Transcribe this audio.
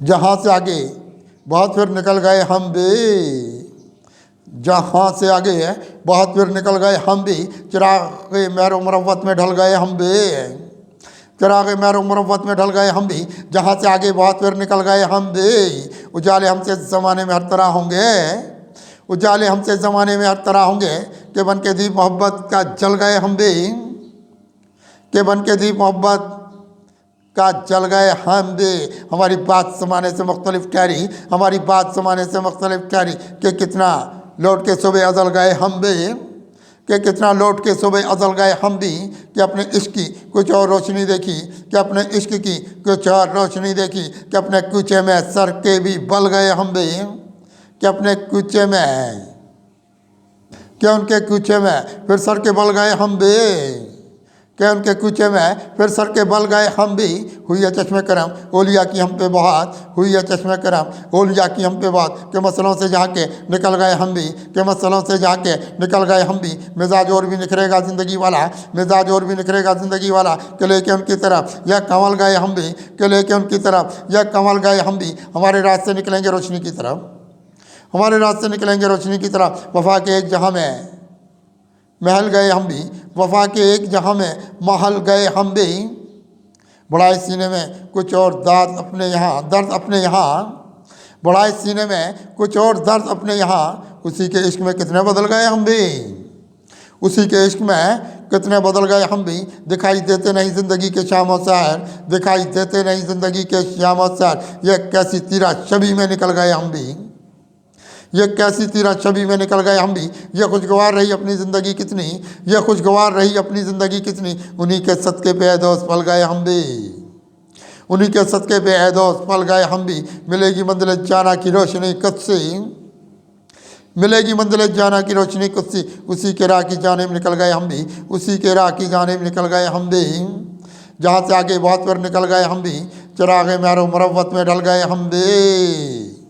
जहाँ से आगे बहुत फिर निकल गए हम भी, जहाँ से आगे बहुत फिर निकल गए हम भी, चिराग मैरो मुरव्वत में ढल गए हम भी, चिराग मैरो मुरव्वत में ढल गए हम भी, जहाँ से आगे बहुत फिर निकल गए हम भी। उजाले हमसे ज़माने में हर तरह होंगे, उजाले हमसे ज़माने में हर तरह होंगे, कि बन के दीप मोहब्बत का जल गए हम भी, कि बन के दीप मोहब्बत का जल गए हम भी। हमारी बात ज़माने से मुख्तलिफ ठहरी, हमारी बात ज़माने से मुख्तलिफ ठहरी, कि कितना लौट के सुबह अज़ल गए हम भी, कि कितना लौट के सुबह अज़ल गए हम भी, कि अपने इश्क की कुछ और रोशनी देखी, कि अपने इश्क की कुछ और रोशनी देखी, कि अपने कूचे में सर के भी बल गए हम भी, कि अपने कूचे में, कि उनके कूचे में फिर सर के बल गए हम भी, कि उनके कूचे में फिर सर के बल गए हम भी। हुई है चश्मे करम ओलिया की हम पे बहुत, हुई है चश्मे करम ओलिया की हम पे बहुत, के मसलों से जाके निकल गए हम भी, के मसलों से जाके निकल गए हम भी। मिजाज और भी निखरेगा ज़िंदगी वाला, मिजाज और भी निखरेगा ज़िंदगी वाला, के लेके उनकी तरफ यह कमल गए हम भी, के लेके उनकी तरफ यह कमल गए हम भी। हमारे रास्ते निकलेंगे रोशनी की तरफ, हमारे रास्ते निकलेंगे रोशनी की तरफ। वफा के एक जहाँ में महल गए हम भी, वफा के एक जहाँ में महल गए हम भी। बढ़ाए सीने में कुछ और दर्द अपने यहाँ, दर्द अपने यहाँ, बढ़ाए सीने में कुछ और दर्द अपने यहाँ। उसी के इश्क में कितने बदल गए हम भी, उसी के इश्क में कितने बदल गए हम भी। दिखाई देते नहीं ज़िंदगी के शाम और सहर, दिखाई देते नहीं ज़िंदगी के शाम और सहर। यह कैसी तीरा शबी में निकल गए हम भी, ये कैसी तीरा छवि में निकल गए हम भी। ये खुशगवार रही अपनी ज़िंदगी कितनी, ये खुशगवार रही अपनी ज़िंदगी कितनी। उन्हीं के सदक़े पे ऐदोस पल गए हम भी, उन्हीं के सदक़े पे ऐदोस पल गए हम भी। मिलेगी मंजिल जाना की रोशनी कस्सी, मिलेगी मंजिल जाना की रोशनी कस्सी। उसी के राह की जानिब निकल गए हम भी, उसी के राह की जानिब निकल गए हम भी। जहाँ से आगे बहुत पर निकल गए हम भी, चिराग मैरो मुरव्वत में ढल गए हम भी।